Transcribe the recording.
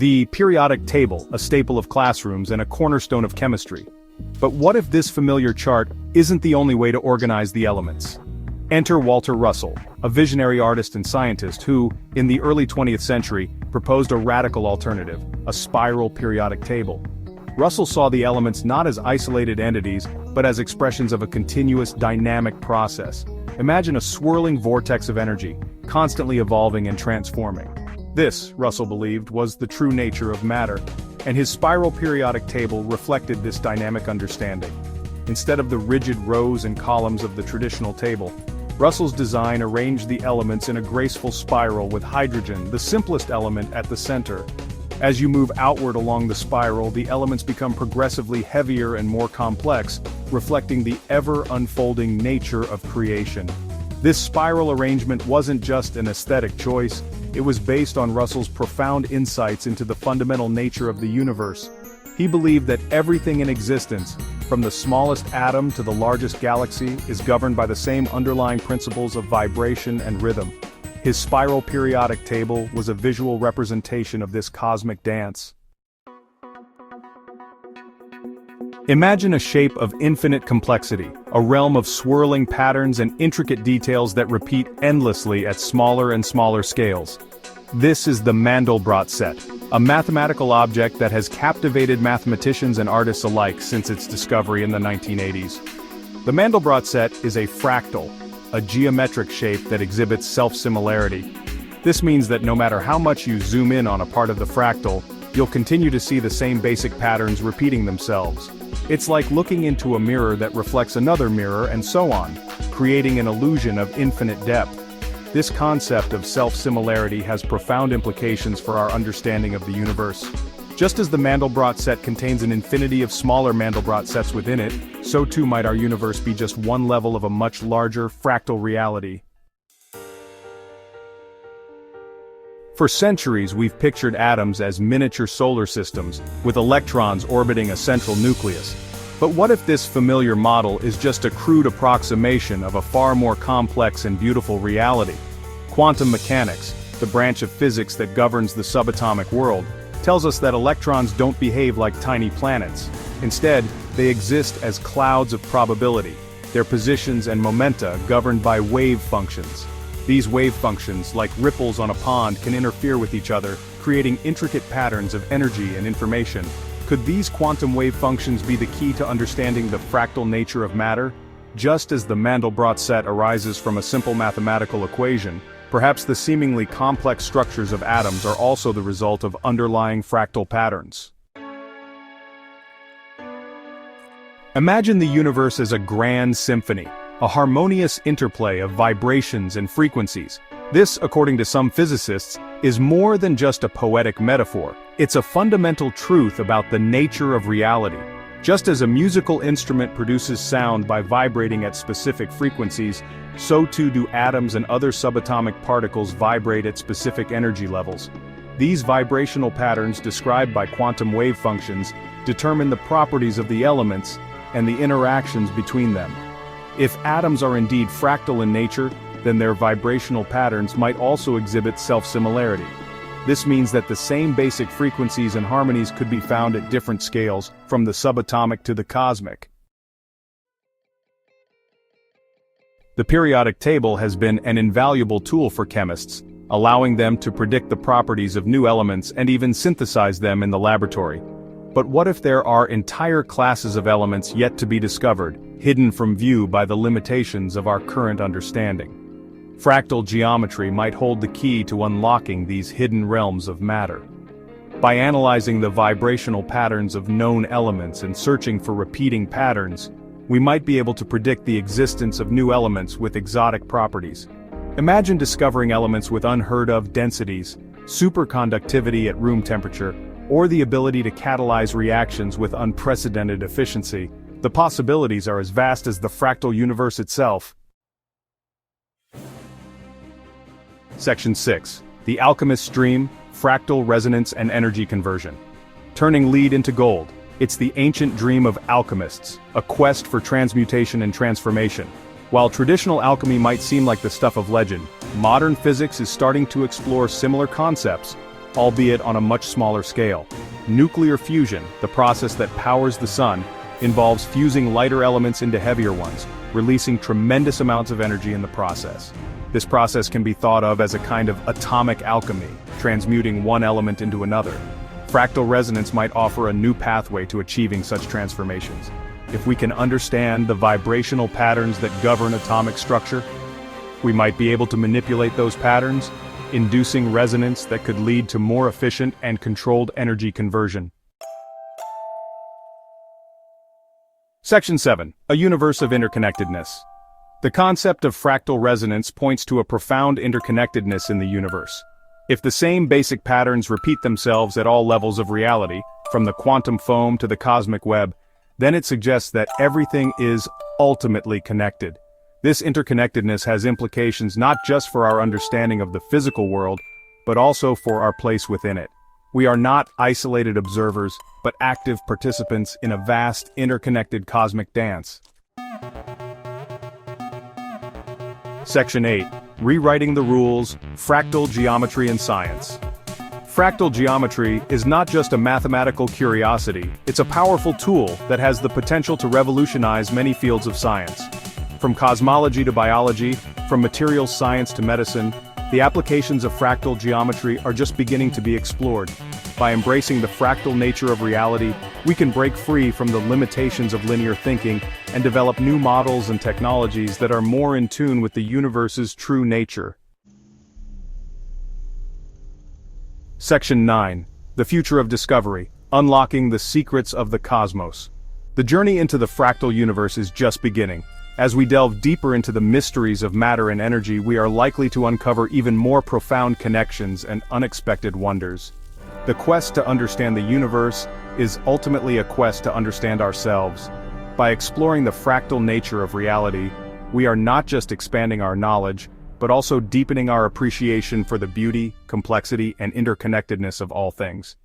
The periodic table, a staple of classrooms and a cornerstone of chemistry. But what if this familiar chart isn't the only way to organize the elements? Enter Walter Russell, a visionary artist and scientist who, in the early 20th century, proposed a radical alternative, a spiral periodic table. Russell saw the elements not as isolated entities, but as expressions of a continuous, dynamic process. Imagine a swirling vortex of energy, constantly evolving and transforming. This, Russell believed, was the true nature of matter, and his spiral periodic table reflected this dynamic understanding. Instead of the rigid rows and columns of the traditional table, Russell's design arranged the elements in a graceful spiral with hydrogen, the simplest element, at the center. As you move outward along the spiral, the elements become progressively heavier and more complex, reflecting the ever-unfolding nature of creation. This spiral arrangement wasn't just an aesthetic choice, it was based on Russell's profound insights into the fundamental nature of the universe. He believed that everything in existence, from the smallest atom to the largest galaxy, is governed by the same underlying principles of vibration and rhythm. His spiral periodic table was a visual representation of this cosmic dance. Imagine a shape of infinite complexity, a realm of swirling patterns and intricate details that repeat endlessly at smaller and smaller scales. This is the MandelBrot set, a mathematical object that has captivated mathematicians and artists alike since its discovery in the 1980s. The MandelBrot set is a fractal, a geometric shape that exhibits self-similarity. This means that no matter how much you zoom in on a part of the fractal, you'll continue to see the same basic patterns repeating themselves. It's like looking into a mirror that reflects another mirror and so on, creating an illusion of infinite depth. This concept of self-similarity has profound implications for our understanding of the universe. Just as the MandelBrot set contains an infinity of smaller MandelBrot sets within it, so too might our universe be just one level of a much larger, fractal reality. For centuries we've pictured atoms as miniature solar systems, with electrons orbiting a central nucleus. But what if this familiar model is just a crude approximation of a far more complex and beautiful reality? Quantum mechanics, the branch of physics that governs the subatomic world, tells us that electrons don't behave like tiny planets. Instead, they exist as clouds of probability, their positions and momenta governed by wave functions. These wave functions, like ripples on a pond, can interfere with each other, creating intricate patterns of energy and information. Could these quantum wave functions be the key to understanding the fractal nature of matter? Just as the MandelBrot set arises from a simple mathematical equation, perhaps the seemingly complex structures of atoms are also the result of underlying fractal patterns. Imagine the universe as a grand symphony, a harmonious interplay of vibrations and frequencies. This, according to some physicists, is more than just a poetic metaphor. It's a fundamental truth about the nature of reality. Just as a musical instrument produces sound by vibrating at specific frequencies, so too do atoms and other subatomic particles vibrate at specific energy levels. These vibrational patterns, described by quantum wave functions, determine the properties of the elements and the interactions between them. If atoms are indeed fractal in nature, then their vibrational patterns might also exhibit self-similarity. This means that the same basic frequencies and harmonies could be found at different scales, from the subatomic to the cosmic. The periodic table has been an invaluable tool for chemists, allowing them to predict the properties of new elements and even synthesize them in the laboratory. But what if there are entire classes of elements yet to be discovered, hidden from view by the limitations of our current understanding? Fractal geometry might hold the key to unlocking these hidden realms of matter. By analyzing the vibrational patterns of known elements and searching for repeating patterns, we might be able to predict the existence of new elements with exotic properties. Imagine discovering elements with unheard-of densities, superconductivity at room temperature, or the ability to catalyze reactions with unprecedented efficiency. The possibilities are as vast as the fractal universe itself. Section 6. The Alchemist's Dream, Fractal Resonance and Energy Conversion. Turning lead into gold. It's the ancient dream of alchemists, a quest for transmutation and transformation. While traditional alchemy might seem like the stuff of legend, modern physics is starting to explore similar concepts. albeit on a much smaller scale. Nuclear fusion, the process that powers the sun, involves fusing lighter elements into heavier ones, releasing tremendous amounts of energy in the process. This process can be thought of as a kind of atomic alchemy, transmuting one element into another. Fractal resonance might offer a new pathway to achieving such transformations. If we can understand the vibrational patterns that govern atomic structure, we might be able to manipulate those patterns, inducing resonance that could lead to more efficient and controlled energy conversion. Section 7. A universe of interconnectedness. The concept of fractal resonance points to a profound interconnectedness in the universe. If the same basic patterns repeat themselves at all levels of reality, from the quantum foam to the cosmic web, then it suggests that everything is ultimately connected. This interconnectedness has implications not just for our understanding of the physical world, but also for our place within it. We are not isolated observers, but active participants in a vast, interconnected cosmic dance. Section 8. Rewriting the rules, fractal geometry and science. Fractal geometry is not just a mathematical curiosity, it's a powerful tool that has the potential to revolutionize many fields of science. From cosmology to biology, from materials science to medicine, the applications of fractal geometry are just beginning to be explored. By embracing the fractal nature of reality, we can break free from the limitations of linear thinking and develop new models and technologies that are more in tune with the universe's true nature. Section 9. The future of discovery, unlocking the secrets of the cosmos. The journey into the fractal universe is just beginning. As we delve deeper into the mysteries of matter and energy, we are likely to uncover even more profound connections and unexpected wonders. The quest to understand the universe is ultimately a quest to understand ourselves. By exploring the fractal nature of reality, we are not just expanding our knowledge, but also deepening our appreciation for the beauty, complexity, and interconnectedness of all things.